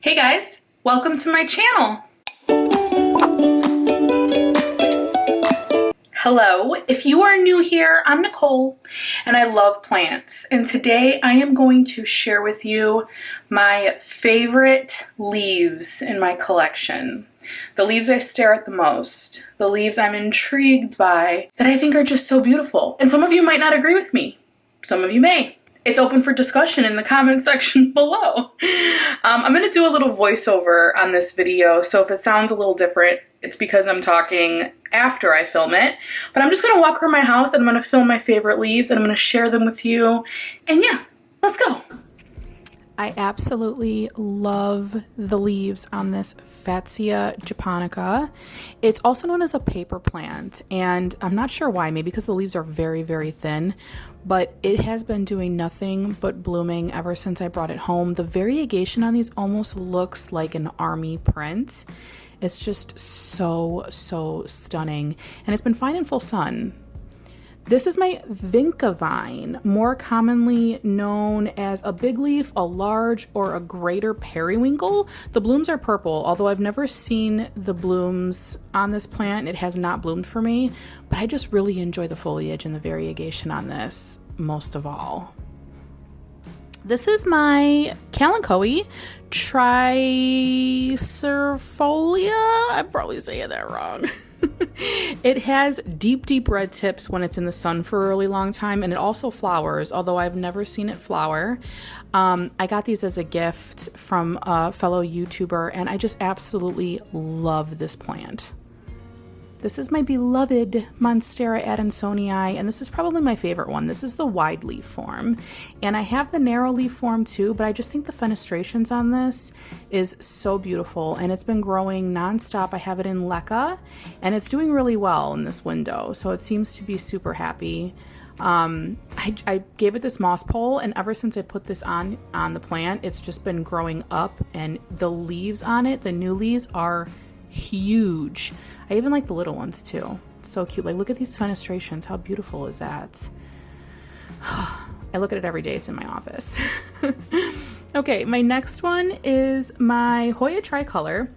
Hey guys, welcome to my channel. Hello, if you are new here, I'm Nicole and I love plants. And today I am going to share with you my favorite leaves in my collection. The leaves I stare at the most, the leaves I'm intrigued by, that I think are just so beautiful. And some of you might not agree with me. Some of you may. It's open for discussion in the comment section below. I'm going to do a little voiceover on this video, so if it sounds a little different, it's because I'm talking after I film it. But I'm just going to walk around my house and I'm going to film my favorite leaves and I'm going to share them with you. And yeah, let's go. I absolutely love the leaves on this FATSIA japonica. It's also known as a paper plant, and I'm not sure why, maybe because the leaves are very, very thin, but it has been doing nothing but blooming ever since I brought it home. The variegation on these almost looks like an army print. It's just so stunning, and it's been fine in full sun. This is my VINCA vine, more commonly known as a big leaf, a large, or a greater periwinkle. The blooms are purple, although I've never seen the blooms on this plant. It has not bloomed for me, but I just really enjoy the foliage and the variegation on this most of all. This is my KALANCHOE TRICOLOR. I'm probably saying that wrong. It has deep red tips when it's in the sun for a really long time, and it also flowers, although I've never seen it flower. I got these as a gift from a fellow YouTuber, and I just absolutely love this plant. This is my beloved MONSTERA ADONSONII, and this is probably my favorite one. This is the wide leaf form, and I have the narrow leaf form too, but I just think the fenestrations on this is so beautiful, and it's been growing nonstop. I have it in LECA, and it's doing really well in this window, so it seems to be super happy. I gave it this moss pole, and ever since I put this on the plant, it's just been growing up, and the leaves on it, the new leaves, are huge. I even like the little ones too. So cute. Like, look at these fenestrations. How beautiful is that? I look at it every day. It's in my office. Okay, my next one is my HOYA tricolor.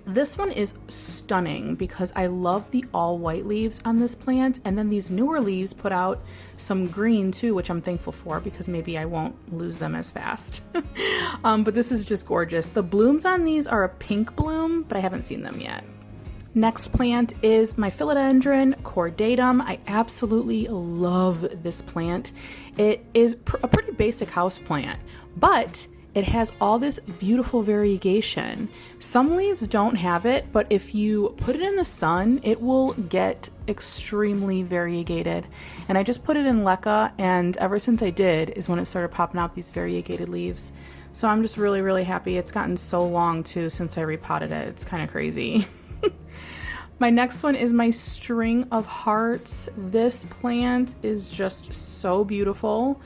This one is stunning because I love the all white leaves on this plant, and then these newer leaves put out some green too, which I'm thankful for because maybe I won't lose them as fast. But this is just gorgeous. The blooms on these are a pink bloom, but I haven't seen them yet. Next plant is my philodendron cordatum. I absolutely love this plant. It is a pretty basic house plant, but it has all this beautiful variegation. Some leaves don't have it, but if you put it in the sun, it will get extremely variegated. And I just put it in LECA, and ever since I did is when it started popping out these variegated leaves. So I'm just really happy. It's gotten so long too since I repotted it. It's kind of crazy. My next one is my string of hearts. This plant is just so beautiful.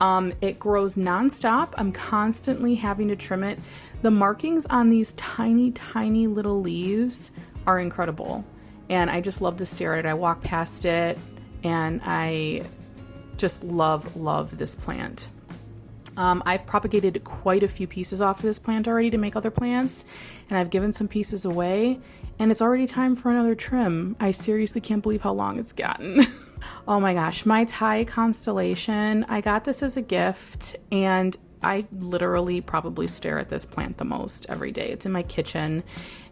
It grows nonstop. I'm constantly having to trim it. The markings on these tiny little leaves are incredible. And I just love to stare at it. I walk past it and I just love this plant. I've propagated quite a few pieces off of this plant already to make other plants, and I've given some pieces away, and it's already time for another trim. I seriously can't believe how long it's gotten. Oh my gosh, my Thai constellation. I got this as a gift, and I literally probably stare at this plant the most every day. It's in my kitchen,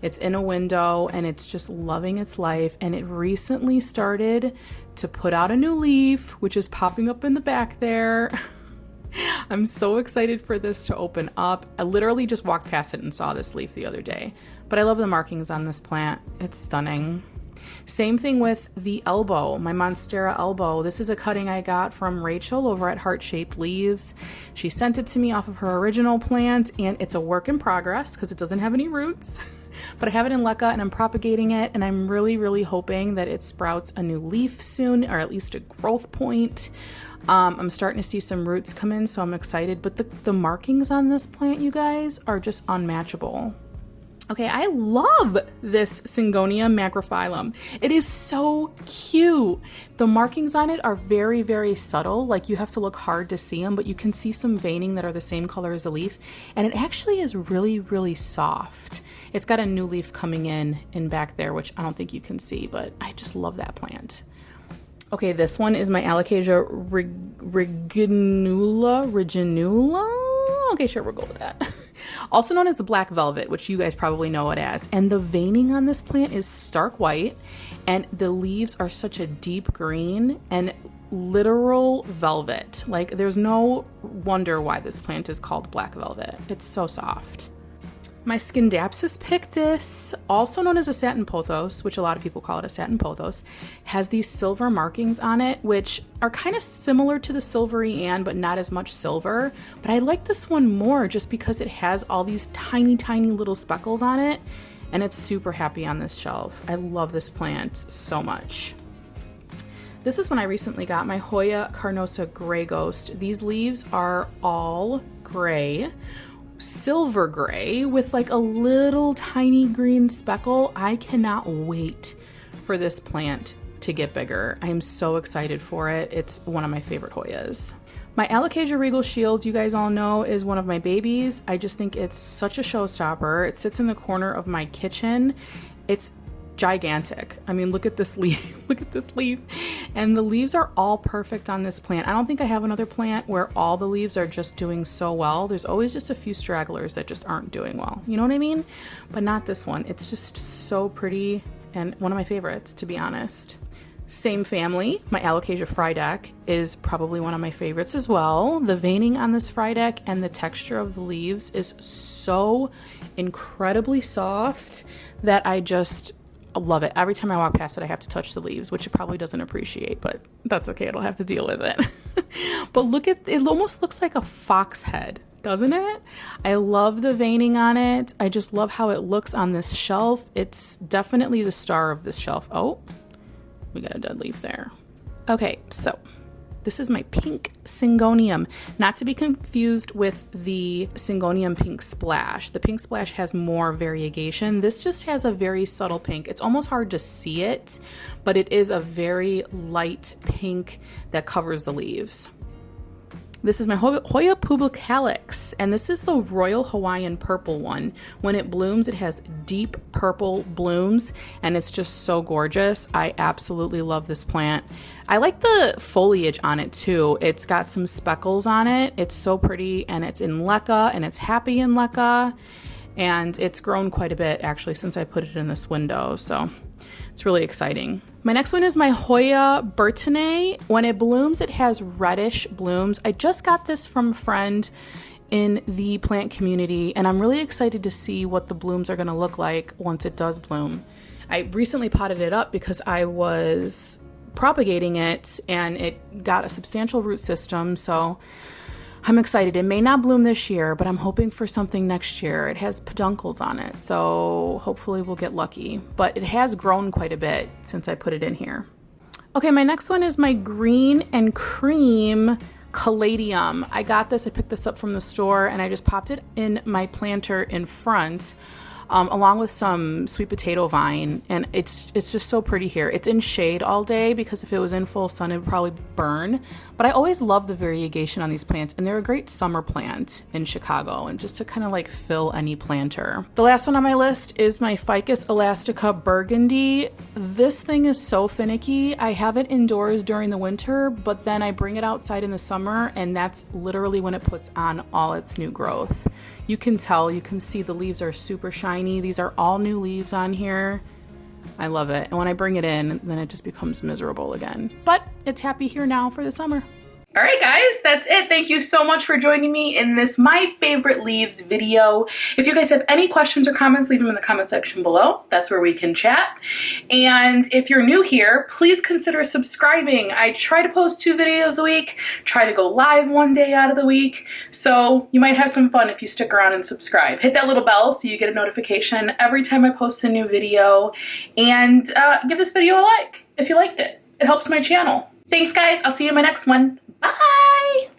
it's in a window, and it's just loving its life. And it recently started to put out a new leaf, which is popping up in the back there. I'm so excited for this to open up. I literally just walked past it and saw this leaf the other day, but I love the markings on this plant. It's stunning. Same thing with the elbow, my MONSTERA elbow. This is a cutting I got from Rachel over at Heart Shaped Leaves. She sent it to me off of her original plant, and it's a work in progress because it doesn't have any roots. But I have it in LECA and I'm propagating it, and I'm really hoping that it sprouts a new leaf soon, or at least a growth point. I'm starting to see some roots come in, so I'm excited. But the markings on this plant, you guys, are just unmatchable. Okay, I love this Syngonium macrophyllum. It is so cute. The markings on it are very, very subtle. Like you have to look hard to see them, but you can see some veining that are the same color as the leaf. And it actually is really, really soft. It's got a new leaf coming in back there, which I don't think you can see, but I just love that plant. Okay, this one is my Alocasia reginula. Okay, sure, we'll go with that. Also known as the black velvet, which you guys probably know it as. And the veining on this plant is stark white, and the leaves are such a deep green and literal velvet. Like, there's no wonder why this plant is called black velvet. It's so soft. My SCINDAPSUS pictus, also known as a satin pothos, which a lot of people call it a satin pothos, has these silver markings on it, which are kind of similar to the silvery Ann, but not as much silver. But I like this one more just because it has all these tiny, tiny little speckles on it, and it's super happy on this shelf. I love this plant so much. This is when I recently got my HOYA CARNOSA Gray Ghost. These leaves are all gray, silver gray with like a little tiny green speckle. I cannot wait for this plant to get bigger. I am so excited for it. It's one of my favorite Hoyas. My Alocasia Regal Shields, you guys all know, is one of my babies. I just think it's such a showstopper. It sits in the corner of my kitchen. It's gigantic. I mean, look at this leaf. Look at this leaf. And the leaves are all perfect on this plant. I don't think I have another plant where all the leaves are just doing so well. There's always just a few stragglers that just aren't doing well. You know what I mean? But not this one. It's just so pretty and one of my favorites, to be honest. Same family, my Alocasia FRYDEK is probably one of my favorites as well. The veining on this FRYDEK and the texture of the leaves is so incredibly soft that I just love it. Every time I walk past it, I have to touch the leaves, which it probably doesn't appreciate, but that's okay. It'll have to deal with it. But look at it, almost looks like a fox head, doesn't it? I love the veining on it. I just love how it looks on this shelf. It's definitely the star of this shelf. Oh, we got a dead leaf there. Okay, so this is my pink Syngonium, not to be confused with the Syngonium Pink Splash. The Pink Splash has more variegation. This just has a very subtle pink. It's almost hard to see it, but it is a very light pink that covers the leaves. This is my Hoya PUBICALYX, and this is the Royal Hawaiian purple one. When it blooms, it has deep purple blooms, and it's just so gorgeous. I absolutely love this plant. I like the foliage on it too. It's got some speckles on it. It's so pretty, and it's in LECA, and it's happy in LECA, and it's grown quite a bit actually since I put it in this window, so it's really exciting. My next one is my Hoya BURTONAIE. When it blooms, it has reddish blooms. I just got this from a friend in the plant community, and I'm really excited to see what the blooms are going to look like once it does bloom. I recently potted it up because I was propagating it, and it got a substantial root system, so I'm excited. It may not bloom this year, but I'm hoping for something next year. It has peduncles on it, so hopefully we'll get lucky. But it has grown quite a bit since I put it in here. Okay, my next one is my green and cream caladium. I got this, I picked this up from the store, and I just popped it in my planter in front, along with some sweet potato vine, and it's just so pretty here. It's in shade all day because if it was in full sun, it would probably burn. But I always love the variegation on these plants, and they're a great summer plant in Chicago, and just to kind of like fill any planter. The last one on my list is my Ficus elastica burgundy. This thing is so finicky. I have it indoors during the winter, but then I bring it outside in the summer, and that's literally when it puts on all its new growth. You can tell, you can see the leaves are super shiny. These are all new leaves on here. I love it. And when I bring it in, then it just becomes miserable again. But it's happy here now for the summer. All right, guys, that's it. Thank you so much for joining me in this My Favorite Leaves video. If you guys have any questions or comments, leave them in the comment section below. That's where we can chat. And if you're new here, please consider subscribing. I try to post 2 videos a week, try to go live 1 day out of the week. So you might have some fun if you stick around and subscribe. Hit that little bell so you get a notification every time I post a new video. And give this video a like if you liked it. It helps my channel. Thanks, guys. I'll see you in my next one. Bye!